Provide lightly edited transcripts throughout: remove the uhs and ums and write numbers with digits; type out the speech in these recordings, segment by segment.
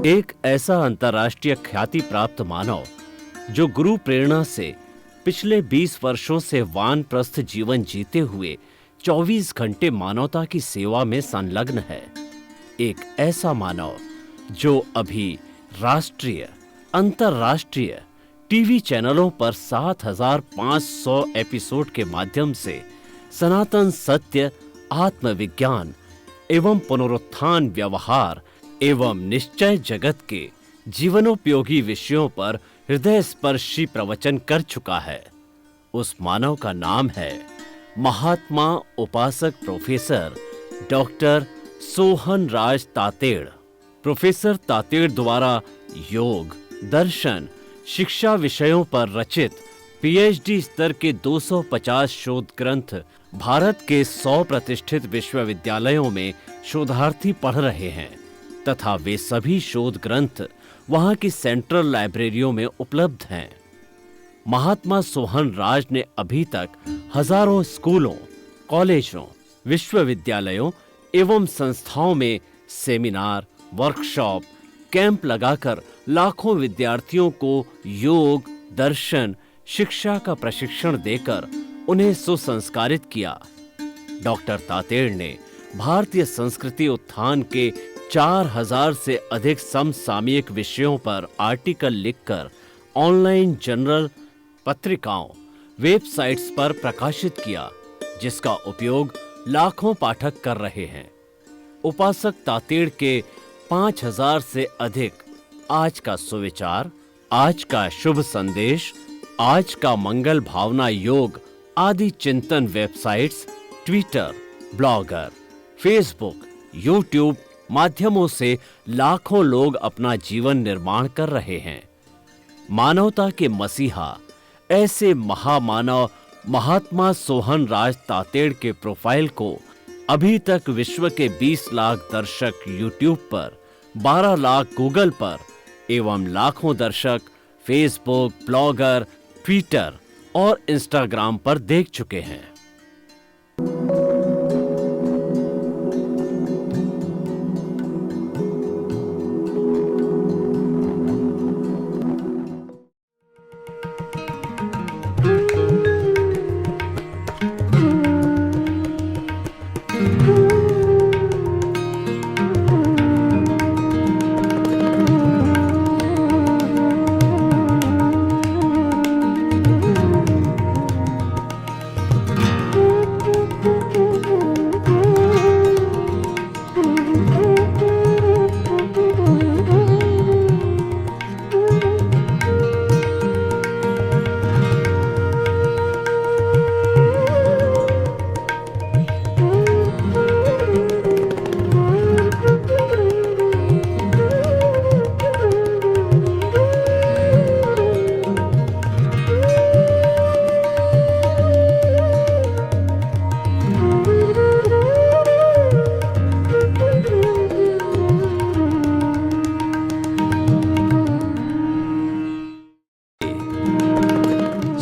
एक ऐसा अंतर्राष्ट्रीय ख्याति प्राप्त मानव जो गुरु प्रेरणा से पिछले 20 वर्षों से वानप्रस्थ जीवन जीते हुए 24 घंटे मानवता की सेवा में संलग्न है। एक ऐसा मानव जो अभी राष्ट्रीय, अंतर्राष्ट्रीय टीवी चैनलों पर 7,500 एपिसोड के माध्यम से सनातन सत्य, आत्मविज्ञान एवं पुनरुत्थान, व्यवहार एवं निश्चय जगत के जीवनोपयोगी विषयों पर हृदय स्पर्शी प्रवचन कर चुका है। उस मानव का नाम है महात्मा उपासक प्रोफेसर डॉक्टर सोहन राज तातेड़। प्रोफेसर तातेड़ द्वारा योग, दर्शन, शिक्षा विषयों पर रचित पीएचडी स्तर के 250 शोध ग्रंथ भारत के 100 प्रतिष्ठित विश्वविद्यालयों में शोधार्थी पढ़ रहे हैं तथा वे सभी शोध ग्रंथ वहां की सेंट्रल लाइब्रेरियों में उपलब्ध हैं। महात्मा सोहन राज ने अभी तक हजारों स्कूलों, कॉलेजों, विश्वविद्यालयों एवं संस्थाओं में सेमिनार, वर्कशॉप, कैंप लगाकर लाखों विद्यार्थियों को योग, दर्शन, शिक्षा का प्रशिक्षण देकर उन्हें सुसंस्कारित किया। डॉक्टर तातेड़ ने भारतीय संस्कृति उत्थान के 4,000 से अधिक समसामयिक विषयों पर आर्टिकल लिखकर ऑनलाइन जर्नल, पत्रिकाओं, वेबसाइट्स पर प्रकाशित किया, जिसका उपयोग लाखों पाठक कर रहे हैं। उपासक तातेड़ के 5,000 से अधिक आज का सुविचार, आज का शुभ संदेश, आज का मंगल भावना योग आदि चिंतन websites, Twitter, blogger, Facebook, YouTube माध्यमों से लाखों लोग अपना जीवन निर्माण कर रहे हैं। मानवता के मसीहा ऐसे महामानव महात्मा सोहन राज तातेड़ के प्रोफाइल को अभी तक विश्व के 20 लाख दर्शक यूट्यूब पर, 12 लाख गूगल पर एवं लाखों दर्शक फेसबुक, ब्लॉगर, ट्विटर और इंस्टाग्राम पर देख चुके हैं।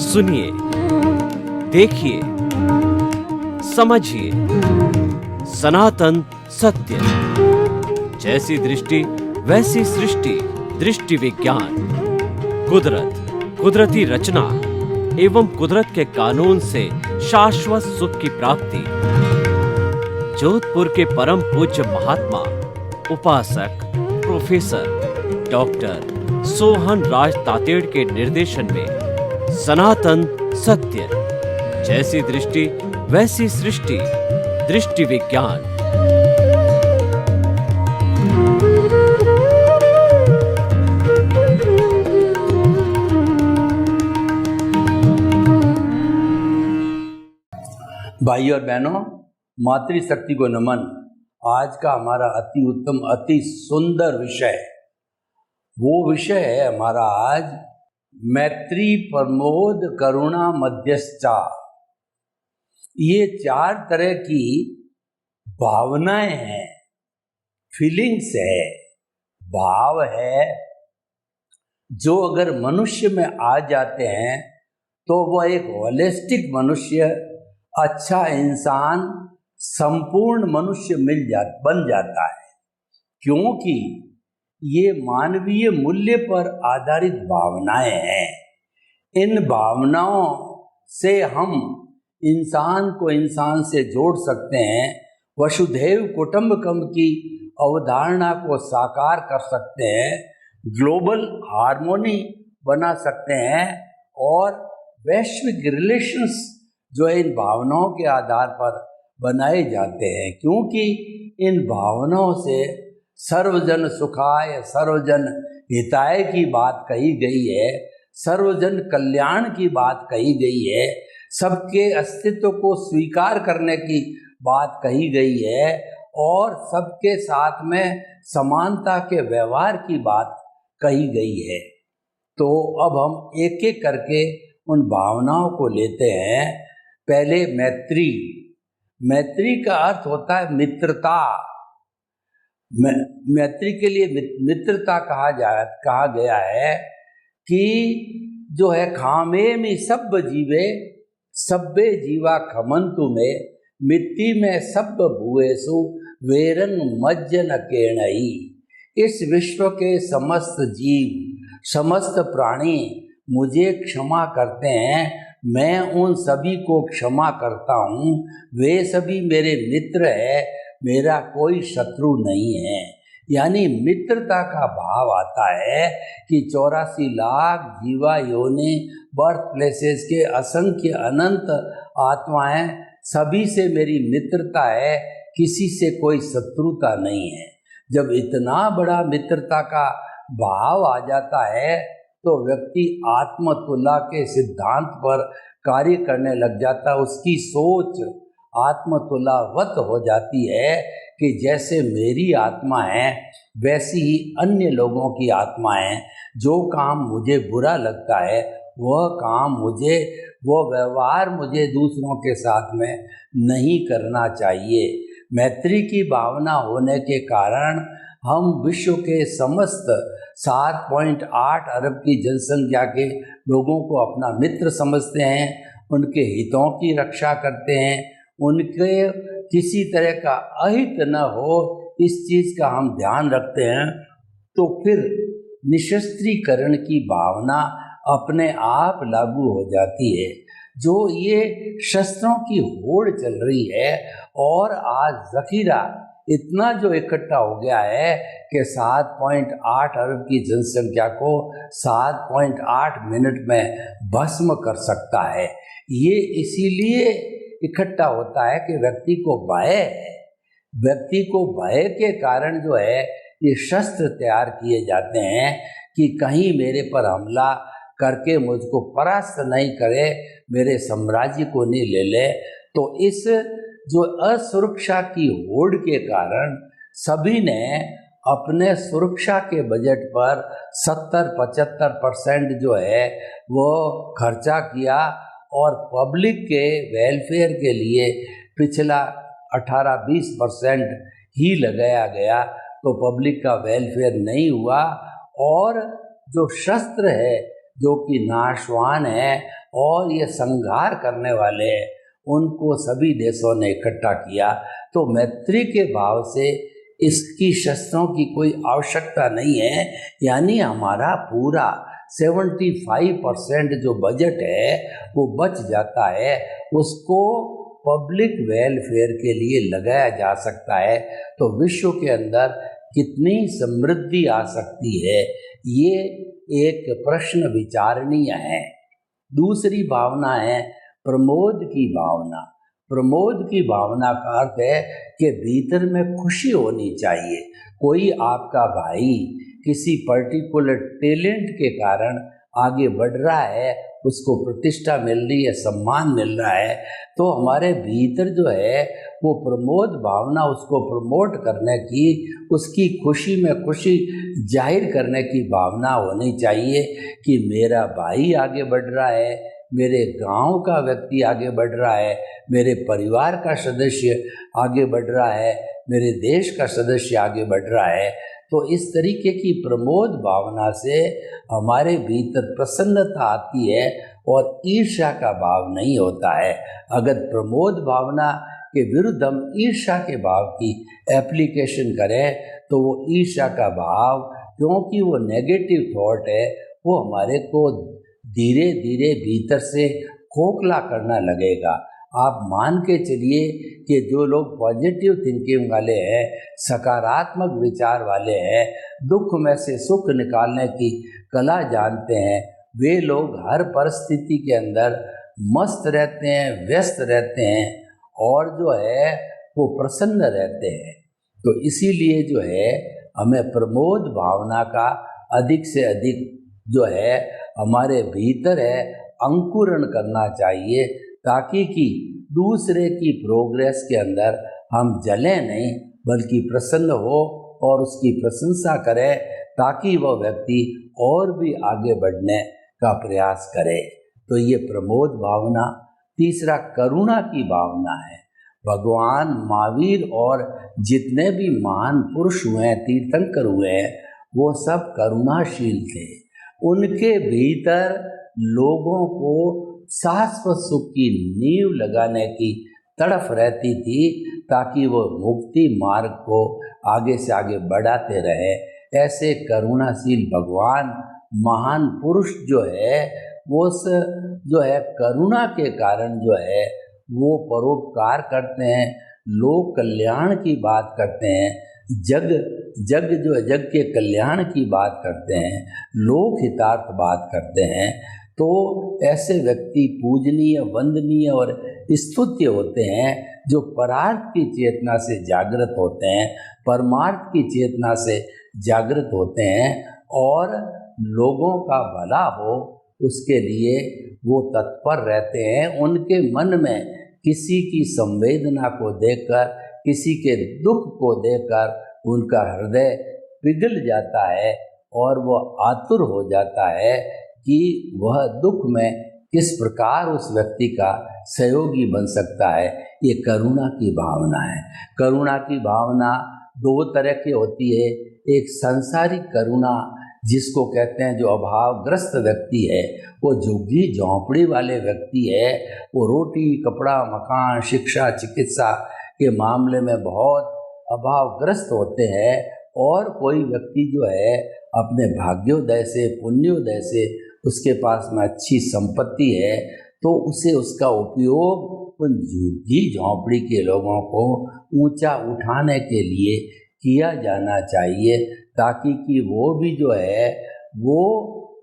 सुनिए, देखिए, समझिए सनातन सत्य। जैसी दृष्टि वैसी सृष्टि, दृष्टि विज्ञान। कुदरत, कुदरती रचना एवं कुदरत के कानून से शाश्वत सुख की प्राप्ति। जोधपुर के परम पूज्य महात्मा उपासक प्रोफेसर डॉक्टर सोहन राज तातेड़ के निर्देशन में सनातन सत्य। जैसी दृष्टि वैसी सृष्टि, दृष्टि विज्ञान। भाइयों और बहनों, मातृशक्ति को नमन। आज का हमारा अति उत्तम, अति सुंदर विषय, वो विषय है हमारा आज मैत्री, प्रमोद, करुणा, मध्यस्थता। ये 4 तरह की भावनाएं हैं, फीलिंग्स है, भाव है, जो अगर मनुष्य में आ जाते हैं तो वह एक होलिस्टिक मनुष्य, अच्छा इंसान, संपूर्ण मनुष्य बन जाता है। क्योंकि ये मानवीय मूल्य पर आधारित भावनाएं हैं। इन भावनाओं से हम इंसान को इंसान से जोड़ सकते हैं, वसुधैव कुटुंबकम की अवधारणा को साकार कर सकते हैं, ग्लोबल हार्मोनी बना सकते हैं और वैश्विक रिलेशंस जो इन भावनाओं के आधार पर बनाए जाते हैं, क्योंकि इन भावनाओं से सर्वजन सुखाय सर्वजन हिताय की बात कही गई है, सर्वजन कल्याण की बात कही गई है, सबके अस्तित्व को स्वीकार करने की बात कही गई है और सबके साथ में समानता के व्यवहार की बात कही गई है। तो अब हम एक एक करके उन भावनाओं को लेते हैं। पहले मैत्री। मैत्री का अर्थ होता है मित्रता। मैत्री के लिए मित्रता कहा गया है कि जो है खामे में सब जीवे सब्बे जीवा खमंतु में मिट्टी में सब भुएसु वेरन मज्जन केणई। इस विश्व के समस्त जीव समस्त प्राणी मुझे क्षमा करते हैं, मैं उन सभी को क्षमा करता हूँ, वे सभी मेरे मित्र हैं, मेरा कोई शत्रु नहीं है। यानी मित्रता का भाव आता है कि 84 लाख जीवा योनि बर्थ प्लेसेस के असंख्य अनंत आत्माएं सभी से मेरी मित्रता है, किसी से कोई शत्रुता नहीं है। जब इतना बड़ा मित्रता का भाव आ जाता है तो व्यक्ति आत्मतुला के सिद्धांत पर कार्य करने लग जाता है। उसकी सोच आत्मतुलावत हो जाती है कि जैसे मेरी आत्मा है वैसी ही अन्य लोगों की आत्मा है। जो काम मुझे बुरा लगता है वो व्यवहार मुझे दूसरों के साथ में नहीं करना चाहिए। मैत्री की भावना होने के कारण हम विश्व के समस्त 7.8 अरब की जनसंख्या के लोगों को अपना मित्र समझते हैं, उनके हितों की रक्षा करते हैं, उनके किसी तरह का अहित न हो इस चीज़ का हम ध्यान रखते हैं। तो फिर निशस्त्रीकरण की भावना अपने आप लागू हो जाती है। जो ये शस्त्रों की होड़ चल रही है और आज जखीरा इतना जो इकट्ठा हो गया है कि 7.8 अरब की जनसंख्या को 7.8 मिनट में भस्म कर सकता है। ये इसीलिए इकट्ठा होता है कि व्यक्ति को भय के कारण जो है ये शस्त्र तैयार किए जाते हैं कि कहीं मेरे पर हमला करके मुझको परास्त नहीं करे, मेरे साम्राज्य को नहीं ले ले। तो इस जो असुरक्षा की होड़ के कारण सभी ने अपने सुरक्षा के बजट पर 70-75% जो है वो खर्चा किया और पब्लिक के वेलफेयर के लिए पिछला 18-20% ही लगाया गया। तो पब्लिक का वेलफेयर नहीं हुआ और जो शस्त्र है जो कि नाशवान है और ये संहार करने वाले हैं उनको सभी देशों ने इकट्ठा किया। तो मैत्री के भाव से इसकी शस्त्रों की कोई आवश्यकता नहीं है। यानी हमारा पूरा 75% जो बजट है वो बच जाता है, उसको पब्लिक वेलफेयर के लिए लगाया जा सकता है। तो विश्व के अंदर कितनी समृद्धि आ सकती है, ये एक प्रश्न विचारणीय है। दूसरी भावना है प्रमोद की भावना। प्रमोद की भावना का अर्थ है कि भीतर में खुशी होनी चाहिए। कोई आपका भाई किसी पर्टिकुलर टैलेंट के कारण आगे बढ़ रहा है, उसको प्रतिष्ठा मिल रही है, सम्मान मिल रहा है, तो हमारे भीतर जो है वो प्रमोद भावना उसको प्रमोट करने की, उसकी खुशी में खुशी जाहिर करने की भावना होनी चाहिए कि मेरा भाई आगे बढ़ रहा है, मेरे गांव का व्यक्ति आगे बढ़ रहा है, मेरे परिवार का सदस्य आगे बढ़ रहा है, मेरे देश का सदस्य आगे बढ़ रहा है। तो इस तरीके की प्रमोद भावना से हमारे भीतर प्रसन्नता आती है और ईर्ष्या का भाव नहीं होता है। अगर प्रमोद भावना के विरुद्ध हम ईर्ष्या के भाव की एप्लीकेशन करें तो वो ईर्ष्या का भाव क्योंकि वो नेगेटिव थॉट है, वो हमारे को धीरे धीरे भीतर से खोखला करना लगेगा। आप मान के चलिए कि जो लोग पॉजिटिव थिंकिंग वाले हैं, सकारात्मक विचार वाले हैं, दुख में से सुख निकालने की कला जानते हैं, वे लोग हर परिस्थिति के अंदर मस्त रहते हैं, व्यस्त रहते हैं और जो है वो प्रसन्न रहते हैं। तो इसीलिए जो है हमें प्रमोद भावना का अधिक से अधिक जो है हमारे भीतर है अंकुरण करना चाहिए, ताकि कि दूसरे की प्रोग्रेस के अंदर हम जलें नहीं, बल्कि प्रसन्न हो और उसकी प्रशंसा करें, ताकि वह व्यक्ति और भी आगे बढ़ने का प्रयास करे। तो ये प्रमोद भावना। तीसरा करुणा की भावना है। भगवान महावीर और जितने भी महान पुरुष हुए हैं, तीर्थंकर हुए हैं, वो सब करुणाशील थे। उनके भीतर लोगों को शाश्वत सुख की नींव लगाने की तड़फ रहती थी, ताकि वो मुक्ति मार्ग को आगे से आगे बढ़ाते रहे। ऐसे करुणाशील भगवान महान पुरुष जो है वो जो है करुणा के कारण जो है वो परोपकार करते हैं, लोक कल्याण की बात करते हैं, जग जो है जग के कल्याण की बात करते हैं, लोक हितार्थ बात करते हैं। तो ऐसे व्यक्ति पूजनीय, वंदनीय और स्तुत्य होते हैं, जो परार्थ की चेतना से जागृत होते हैं, परमार्थ की चेतना से जागृत होते हैं और लोगों का भला हो उसके लिए वो तत्पर रहते हैं। उनके मन में किसी की संवेदना को देखकर, किसी के दुख को देखकर उनका हृदय पिघल जाता है और वो आतुर हो जाता है कि वह दुख में किस प्रकार उस व्यक्ति का सहयोगी बन सकता है। ये करुणा की भावना है। करुणा की भावना दो तरह की होती है। एक सांसारिक करुणा जिसको कहते हैं, जो अभावग्रस्त व्यक्ति है, वो झुग्गी झोंपड़ी वाले व्यक्ति है, वो रोटी कपड़ा मकान शिक्षा चिकित्सा के मामले में बहुत अभावग्रस्त होते हैं। और कोई व्यक्ति जो है अपने भाग्योदय से पुण्योदय से उसके पास में अच्छी संपत्ति है, तो उसे उसका उपयोग उन झुग्गी झोंपड़ी के लोगों को ऊंचा उठाने के लिए किया जाना चाहिए, ताकि कि वो भी जो है वो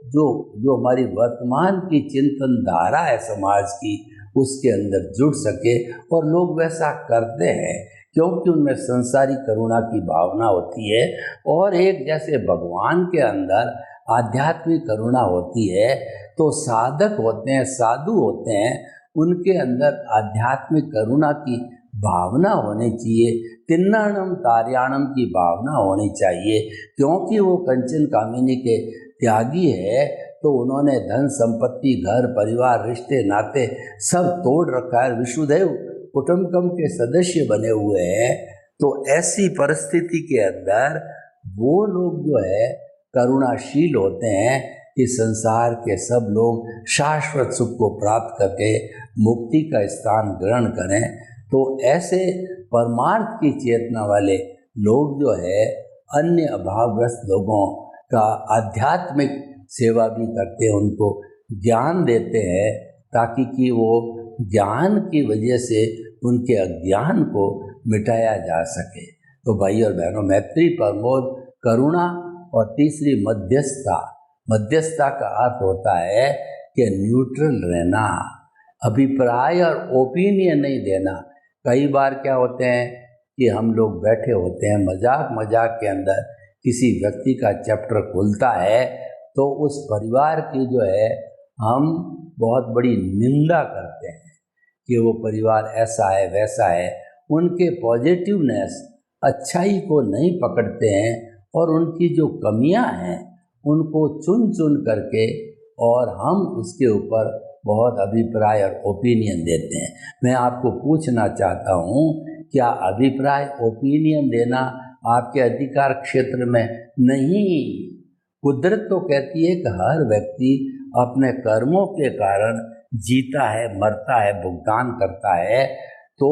जो हमारी वर्तमान की चिंतन धारा है समाज की, उसके अंदर जुड़ सके। और लोग वैसा करते हैं क्योंकि उनमें संसारी करुणा की भावना होती है। और एक जैसे भगवान के अंदर आध्यात्मिक करुणा होती है, तो साधक होते हैं, साधु होते हैं, उनके अंदर आध्यात्मिक करुणा की भावना होनी चाहिए। तिन्नाणम तार्याणम की भावना होनी चाहिए, क्योंकि वो कंचन कामिनी के त्यागी है। तो उन्होंने धन संपत्ति घर परिवार रिश्ते नाते सब तोड़ रखा है, विशुदेव कुटुंबकम के सदस्य बने हुए हैं। तो ऐसी परिस्थिति के अंदर वो लोग जो है करुणाशील होते हैं कि संसार के सब लोग शाश्वत सुख को प्राप्त करके मुक्ति का स्थान ग्रहण करें। तो ऐसे परमार्थ की चेतना वाले लोग जो है अन्य अभावग्रस्त लोगों का आध्यात्मिक सेवा भी करते हैं, उनको ज्ञान देते हैं, ताकि कि वो ज्ञान की वजह से उनके अज्ञान को मिटाया जा सके। तो भाई और बहनों, मैत्री, प्रमोद, करुणा और तीसरी मध्यस्थता। मध्यस्थता का अर्थ होता है कि न्यूट्रल रहना, अभिप्राय और ओपिनियन नहीं देना। कई बार क्या होते हैं कि हम लोग बैठे होते हैं, मजाक के अंदर किसी व्यक्ति का चैप्टर खुलता है, तो उस परिवार की जो है हम बहुत बड़ी निंदा करते हैं कि वो परिवार ऐसा है वैसा है। उनके पॉजिटिवनेस, अच्छाई को नहीं पकड़ते हैं और उनकी जो कमियां हैं उनको चुन चुन करके और हम उसके ऊपर बहुत अभिप्राय और ओपिनियन देते हैं। मैं आपको पूछना चाहता हूँ, क्या अभिप्राय ओपिनियन देना आपके अधिकार क्षेत्र में नहीं? कुदरत तो कहती है कि हर व्यक्ति अपने कर्मों के कारण जीता है, मरता है, भुगतान करता है। तो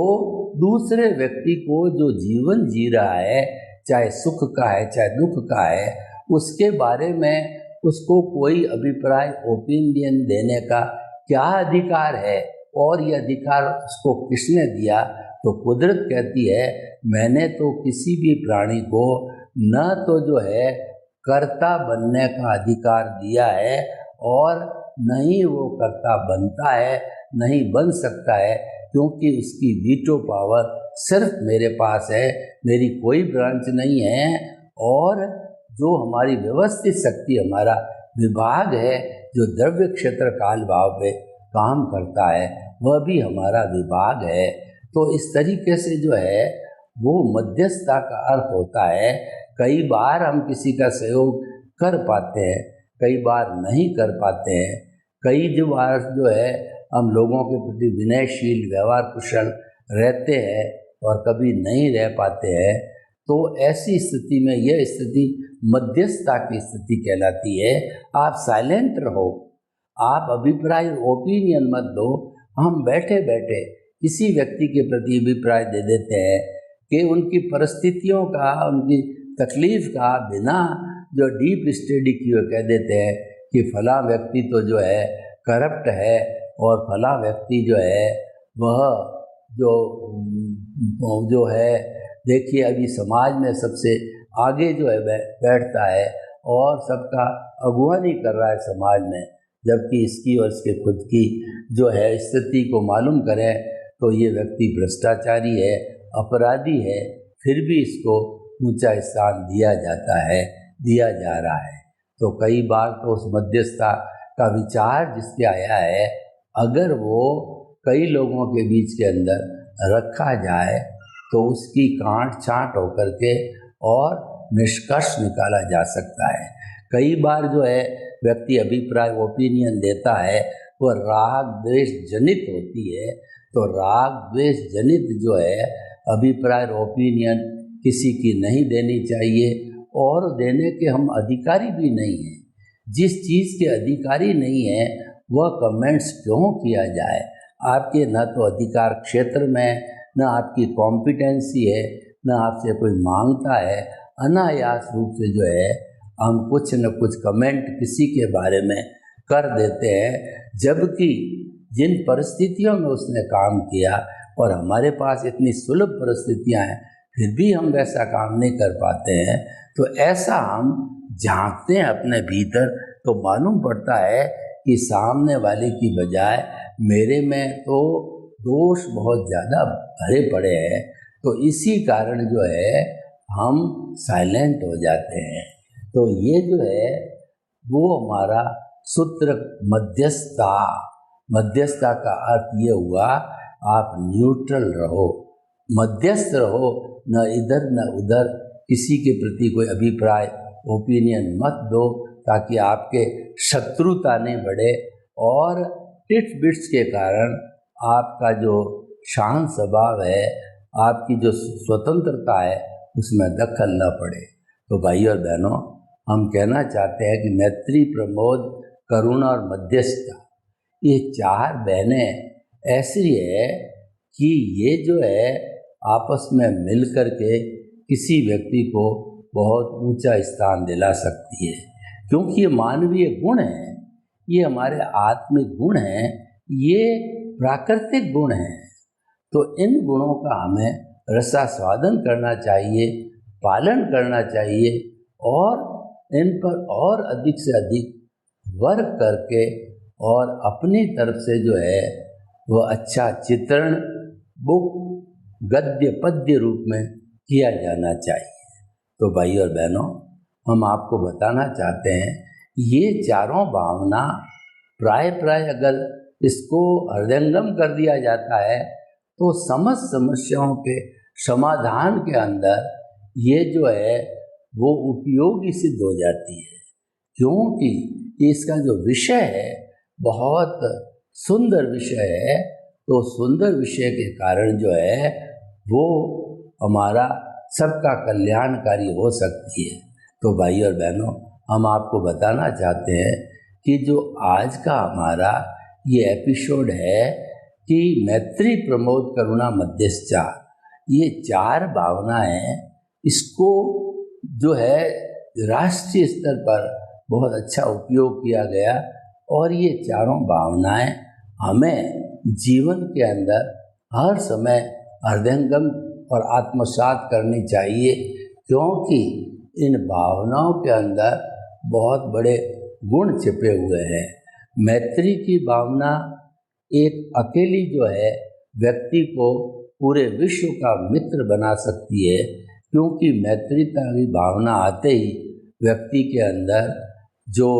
दूसरे व्यक्ति को जो जीवन जी रहा है, चाहे सुख का है चाहे दुख का है, उसके बारे में उसको कोई अभिप्राय ओपिनियन देने का क्या अधिकार है और ये अधिकार उसको किसने दिया? तो कुदरत कहती है मैंने तो किसी भी प्राणी को न तो जो है कर्ता बनने का अधिकार दिया है और न ही वो कर्ता बनता है, नहीं बन सकता है, क्योंकि उसकी वीटो पावर सिर्फ मेरे पास है, मेरी कोई ब्रांच नहीं है। और जो हमारी व्यवस्थित शक्ति, हमारा विभाग है जो द्रव्य क्षेत्र काल भाव पे काम करता है, वह भी हमारा विभाग है। तो इस तरीके से जो है वो मध्यस्थता का अर्थ होता है। कई बार हम किसी का सहयोग कर पाते हैं, कई बार नहीं कर पाते हैं, कई जो बार जो है हम लोगों के प्रति विनयशील, व्यवहार कुशल रहते हैं और कभी नहीं रह पाते हैं। तो ऐसी स्थिति में यह स्थिति मध्यस्थता की स्थिति कहलाती है। आप साइलेंट रहो, आप अभिप्राय ओपिनियन मत दो। हम बैठे बैठे किसी व्यक्ति के प्रति अभिप्राय दे देते हैं कि उनकी परिस्थितियों का, उनकी तकलीफ का बिना जो डीप स्टडी किए कह देते हैं कि फला व्यक्ति तो जो है करप्ट है और फला व्यक्ति जो है वह जो है देखिए अभी समाज में सबसे आगे जो है बैठता है और सबका अगुवानी कर रहा है समाज में, जबकि इसकी और इसके खुद की जो है स्थिति को मालूम करें तो ये व्यक्ति भ्रष्टाचारी है, अपराधी है, फिर भी इसको ऊंचा स्थान दिया जाता है, दिया जा रहा है। तो कई बार तो उस मध्यस्थता का विचार जिसके आया है, अगर वो कई लोगों के बीच के अंदर रखा जाए तो उसकी काट छांट होकर के और निष्कर्ष निकाला जा सकता है। कई बार जो है व्यक्ति अभिप्राय ओपिनियन देता है वो राग द्वेष जनित होती है। तो राग द्वेष जनित जो है अभिप्राय ओपिनियन किसी की नहीं देनी चाहिए और देने के हम अधिकारी भी नहीं हैं। जिस चीज़ के अधिकारी नहीं है वह कमेंट्स क्यों किया जाए? आपके न तो अधिकार क्षेत्र में न आपकी कॉम्पिटेंसी है, न आपसे कोई मांगता है। अनायास रूप से जो है हम कुछ न कुछ कमेंट किसी के बारे में कर देते हैं, जबकि जिन परिस्थितियों में उसने काम किया और हमारे पास इतनी सुलभ परिस्थितियां हैं फिर भी हम वैसा काम नहीं कर पाते हैं। तो ऐसा हम झांकते हैं अपने भीतर तो मालूम पड़ता है कि सामने वाले की बजाय मेरे में तो दोष बहुत ज़्यादा भरे पड़े हैं। तो इसी कारण जो है हम साइलेंट हो जाते हैं। तो ये जो है वो हमारा सूत्र मध्यस्थता का अर्थ ये हुआ आप न्यूट्रल रहो, मध्यस्थ रहो, न इधर न उधर, किसी के प्रति कोई अभिप्राय ओपिनियन मत दो ताकि आपके शत्रुता नहीं बढ़े और टिट्स बिट्स के कारण आपका जो शांत स्वभाव है, आपकी जो स्वतंत्रता है उसमें दखल न पड़े। तो भाई और बहनों, हम कहना चाहते हैं कि मैत्री, प्रमोद, करुणा और मध्यस्थता ये चार बहनें ऐसी है कि ये जो है आपस में मिल कर के किसी व्यक्ति को बहुत ऊंचा स्थान दिला सकती है, क्योंकि ये मानवीय गुण हैं, ये हमारे आत्मिक गुण हैं, ये प्राकृतिक गुण हैं। तो इन गुणों का हमें रसास्वादन करना चाहिए, पालन करना चाहिए और इन पर और अधिक से अधिक वर्क करके और अपनी तरफ से जो है वो अच्छा चित्रण बुक गद्य पद्य रूप में किया जाना चाहिए। तो भाई और बहनों, हम आपको बताना चाहते हैं ये चारों भावना प्राय अगर इसको हृदयंगम कर दिया जाता है तो समस्त समस्याओं के समाधान के अंदर ये जो है वो उपयोगी सिद्ध हो जाती है, क्योंकि इसका जो विषय है बहुत सुंदर विषय है। तो सुंदर विषय के कारण जो है वो हमारा सबका कल्याणकारी हो सकती है। तो भाई और बहनों, हम आपको बताना चाहते हैं कि जो आज का हमारा ये एपिसोड है कि मैत्री, प्रमोद, करुणा, मध्यस्थता, ये चार भावनाएं, इसको जो है राष्ट्रीय स्तर पर बहुत अच्छा उपयोग किया गया और ये चारों भावनाएं हमें जीवन के अंदर हर समय हृदयंगम और आत्मसात करनी चाहिए, क्योंकि इन भावनाओं के अंदर बहुत बड़े गुण छिपे हुए हैं। मैत्री की भावना एक अकेली जो है व्यक्ति को पूरे विश्व का मित्र बना सकती है, क्योंकि मैत्रीता की भावना आते ही व्यक्ति के अंदर जो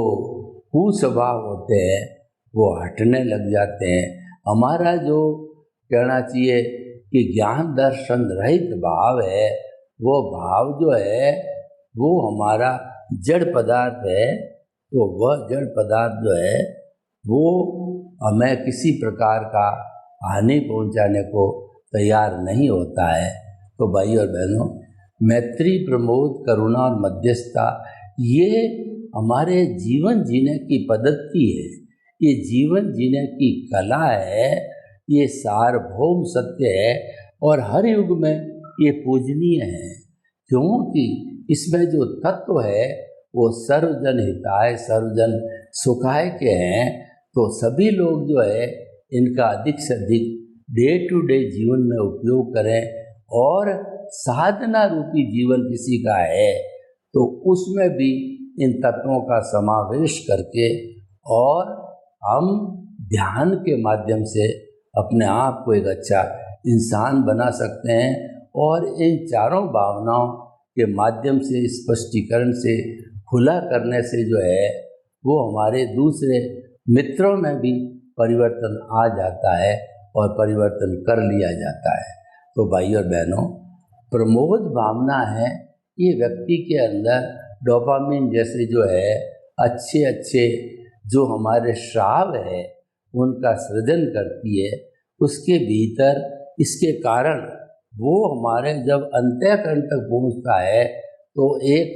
कुस्वभाव होते हैं वो हटने लग जाते हैं। हमारा जो कहना चाहिए कि ज्ञान दर्शन रहित भाव है, वो भाव जो है वो हमारा जड़ पदार्थ है, तो वह जड़ पदार्थ जो है वो हमें किसी प्रकार का हानि पहुंचाने को तैयार नहीं होता है। तो भाई और बहनों, मैत्री, प्रमोद, करुणा और मध्यस्थता ये हमारे जीवन जीने की पद्धति है, ये जीवन जीने की कला है, ये सार्वभौम सत्य है और हर युग में ये पूजनीय है, क्योंकि इसमें जो तत्व है वो सर्वजन हिताय सर्वजन सुखाय के हैं। तो सभी लोग जो है इनका अधिक से अधिक डे टू डे जीवन में उपयोग करें, और साधना रूपी जीवन किसी का है तो उसमें भी इन तत्वों का समावेश करके और हम ध्यान के माध्यम से अपने आप को एक अच्छा इंसान बना सकते हैं। और इन चारों भावनाओं के माध्यम से, स्पष्टीकरण से, खुला करने से जो है वो हमारे दूसरे मित्रों में भी परिवर्तन आ जाता है और परिवर्तन कर लिया जाता है। तो भाई और बहनों, प्रमोद भावना है ये व्यक्ति के अंदर डोपामिन जैसे जो है अच्छे अच्छे जो हमारे स्राव है उनका सृजन करती है। उसके भीतर इसके कारण वो हमारे जब अंतःकरण तक पहुंचता है तो एक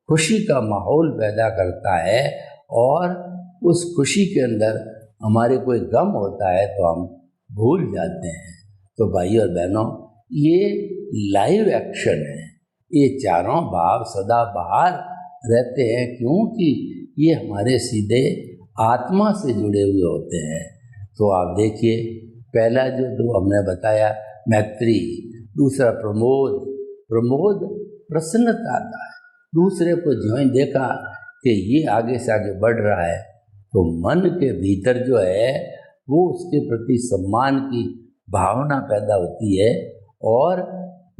खुशी का माहौल पैदा करता है, और उस खुशी के अंदर हमारे कोई गम होता है तो हम भूल जाते हैं। तो भाई और बहनों, ये लाइव एक्शन है, ये चारों भाव सदा बाहर रहते हैं, क्योंकि ये हमारे सीधे आत्मा से जुड़े हुए होते हैं। तो आप देखिए, पहला जो दो हमने बताया मैत्री, दूसरा प्रमोद। प्रमोद प्रसन्नता आता है, दूसरे को ज्यों ही देखा कि ये आगे से आगे बढ़ रहा है तो मन के भीतर जो है वो उसके प्रति सम्मान की भावना पैदा होती है और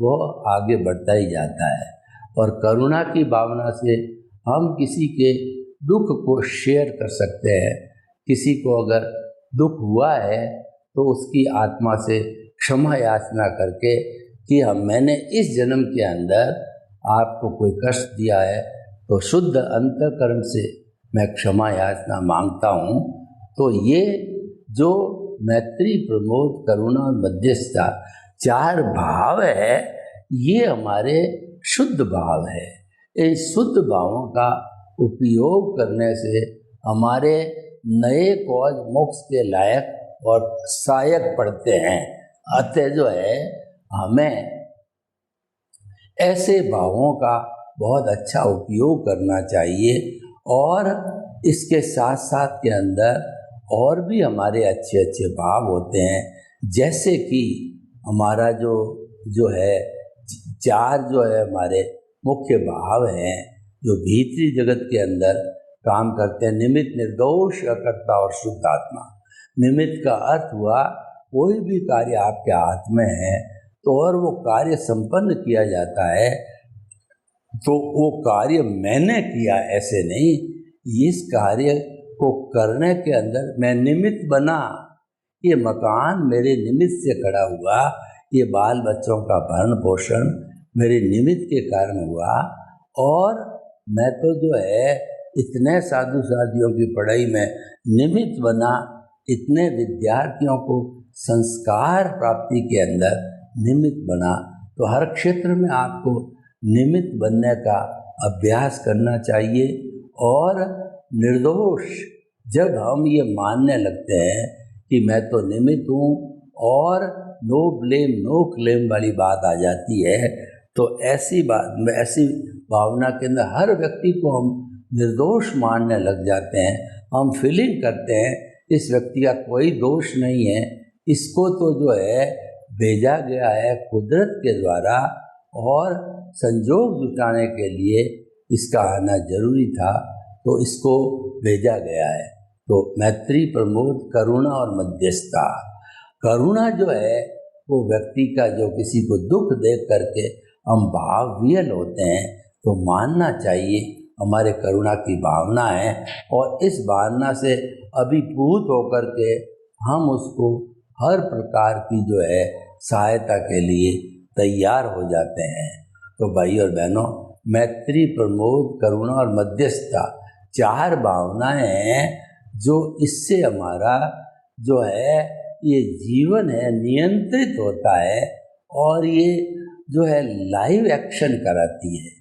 वो आगे बढ़ता ही जाता है। और करुणा की भावना से हम किसी के दुख को शेयर कर सकते हैं। किसी को अगर दुख हुआ है तो उसकी आत्मा से क्षमा याचना करके कि मैंने इस जन्म के अंदर आपको कोई कष्ट दिया है तो शुद्ध अंतःकरण से मैं क्षमा याचना मांगता हूँ। तो ये जो मैत्री, प्रमोद, करुणा और मध्यस्थता चार भाव है, ये हमारे शुद्ध भाव है। इन शुद्ध भावों का उपयोग करने से हमारे नए कौज मोक्ष के लायक और सहायक पड़ते हैं। अतः जो है हमें ऐसे भावों का बहुत अच्छा उपयोग करना चाहिए, और इसके साथ साथ के अंदर और भी हमारे अच्छे अच्छे भाव होते हैं, जैसे कि हमारा जो है चार जो है हमारे मुख्य भाव हैं जो भीतरी जगत के अंदर काम करते हैं। निमित्त, निर्दोष, अकर्ता और शुद्ध आत्मा। निमित्त का अर्थ हुआ कोई भी कार्य आपके हाथ में है तो और वो कार्य संपन्न किया जाता है तो वो कार्य मैंने किया ऐसे नहीं, इस कार्य को करने के अंदर मैं निमित्त बना। ये मकान मेरे निमित्त से खड़ा हुआ, ये बाल बच्चों का भरण पोषण मेरे निमित्त के कारण हुआ, और मैं तो जो है इतने साधु साधियों की पढ़ाई में निमित्त बना, इतने विद्यार्थियों को संस्कार प्राप्ति के अंदर निमित्त बना। तो हर क्षेत्र में आपको निमित्त बनने का अभ्यास करना चाहिए। और निर्दोष जब हम ये मानने लगते हैं कि मैं तो निमित्त हूँ और नो ब्लेम नो क्लेम वाली बात आ जाती है, तो ऐसी भावना के अंदर हर व्यक्ति को हम निर्दोष मानने लग जाते हैं। हम फीलिंग करते हैं इस व्यक्ति का कोई दोष नहीं है, इसको तो जो है भेजा गया है कुदरत के द्वारा और संजोग जुटाने के लिए इसका आना जरूरी था, तो इसको भेजा गया है। तो मैत्री, प्रमोद, करुणा और मध्यस्थता। करुणा जो है वो व्यक्ति का, जो किसी को दुख देख करके हम भावविहल होते हैं, तो मानना चाहिए हमारे करुणा की भावना है और इस भावना से अभिभूत होकर के हम उसको हर प्रकार की जो है सहायता के लिए तैयार हो जाते हैं। तो भाई और बहनों, मैत्री, प्रमोद, करुणा और मध्यस्थता 4 भावनाएं हैं जो इससे हमारा जो है ये जीवन है नियंत्रित होता है और ये जो है लाइव एक्शन कराती है।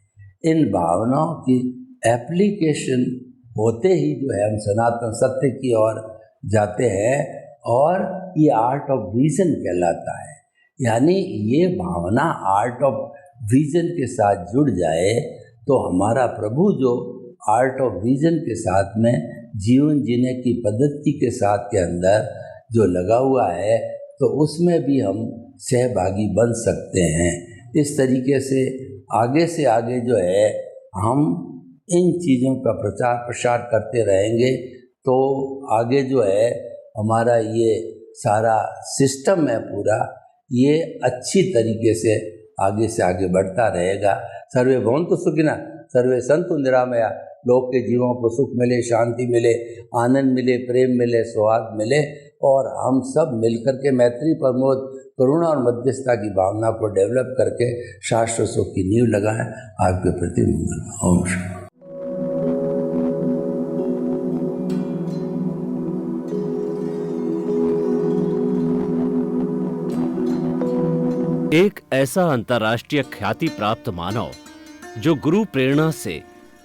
इन भावनाओं की एप्लीकेशन होते ही जो है हम सनातन सत्य की ओर जाते हैं और ये आर्ट ऑफ विजन कहलाता है। यानी ये भावना आर्ट ऑफ विजन के साथ जुड़ जाए तो हमारा प्रभु जो आर्ट ऑफ विजन के साथ में जीवन जीने की पद्धति के साथ के अंदर जो लगा हुआ है, तो उसमें भी हम सहभागी बन सकते हैं। इस तरीके से आगे जो है हम इन चीज़ों का प्रचार प्रसार करते रहेंगे, तो आगे जो है हमारा ये सारा सिस्टम है पूरा, ये अच्छी तरीके से आगे बढ़ता रहेगा। सर्वे भवन्तु सुखिनः, सर्वे सन्तु निरामया। लोग के जीवों को सुख मिले, शांति मिले, आनंद मिले, प्रेम मिले, सौहार्द मिले और हम सब मिलकर के मैत्री, प्रमोद, करुणा और मध्यस्थता की भावना को डेवलप करके शाश्वत सुख की नींव लगाएं। आपके प्रति मंगल। ओम शांति। एक ऐसा अंतर्राष्ट्रीय ख्याति प्राप्त मानव जो गुरु प्रेरणा से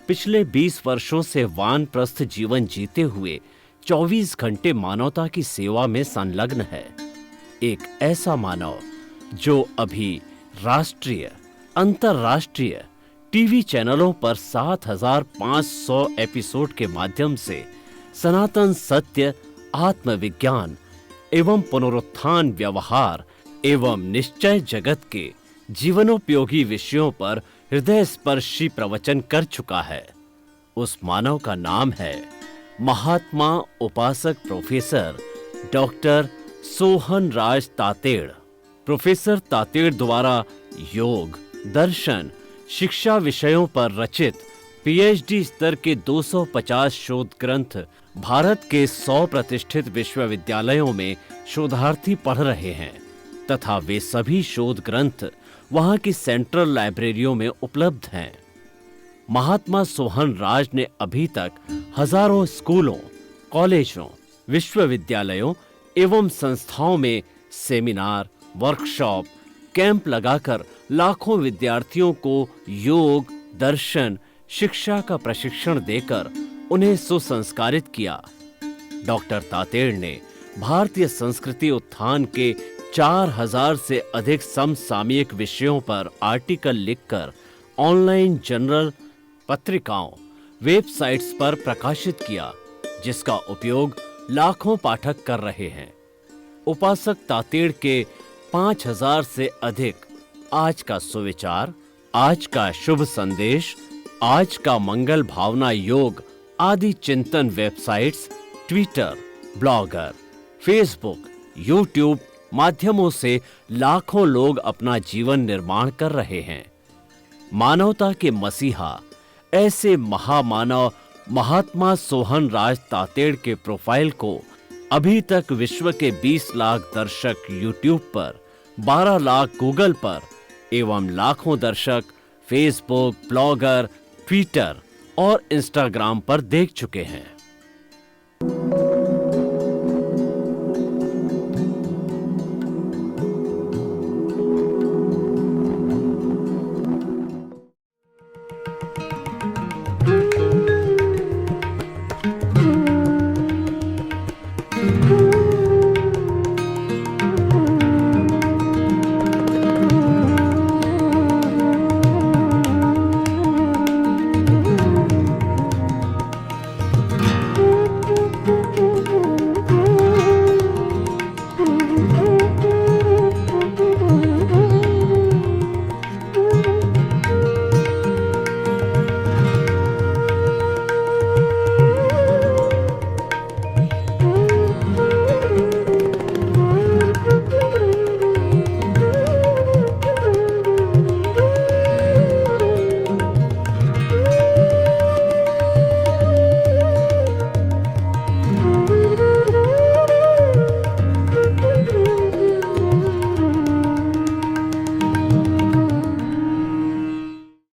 पिछले 20 वर्षों से वानप्रस्थ जीवन जीते हुए 24 घंटे मानवता की सेवा में संलग्न है। एक ऐसा मानव जो अभी राष्ट्रीय, अंतर्राष्ट्रीय टीवी चैनलों पर 7,500 एपिसोड के माध्यम से सनातन सत्य, आत्मविज्ञान एवं पुनरुत्थान, व्यवहार एवं निश्चय जगत के जीवनोपयोगी विषयों पर हृदय स्पर्शी प्रवचन कर चुका है। उस मानव का नाम है महात्मा उपासक प्रोफेसर डॉक्टर सोहन राज तातेड़। प्रोफेसर तातेड़ द्वारा योग, दर्शन, शिक्षा विषयों पर रचित पीएचडी स्तर के 250 शोध ग्रंथ भारत के 100 प्रतिष्ठित विश्वविद्यालयों में शोधार्थी पढ़ रहे हैं तथा वे सभी शोध ग्रंथ वहां की सेंट्रल लाइब्रेरियों में उपलब्ध हैं। महात्मा सोहन राज ने अभी तक हजारों स्कूलों, कॉलेजों, विश्वविद्यालयों एवं संस्थाओं में सेमिनार, वर्कशॉप, कैंप लगाकर लाखों विद्यार्थियों को योग, दर्शन, शिक्षा का प्रशिक्षण देकर उन्हें सुसंस्कारित किया। डॉक्टर तातेड़ ने भारतीय संस्कृति उत्थान के 4000 से अधिक समसामयिक विषयों पर आर्टिकल लिखकर ऑनलाइन जर्नल, पत्रिकाओं, वेबसाइट्स पर प्रकाशित किया, जिसका उपयोग लाखों पाठक कर रहे हैं। उपासक तातेड़ के 5000 से अधिक आज का सुविचार, आज का शुभ संदेश, आज का मंगल भावना योग आदि चिंतन websites, Twitter, blogger, Facebook, YouTube माध्यमों से लाखों लोग अपना जीवन निर्माण कर रहे हैं। मानवता के मसीहा ऐसे महामानव महात्मा सोहन राज तातेड़ के प्रोफाइल को अभी तक विश्व के 20 लाख दर्शक यूट्यूब पर, 12 लाख गूगल पर एवं लाखों दर्शक फेसबुक, ब्लॉगर, ट्विटर और इंस्टाग्राम पर देख चुके हैं।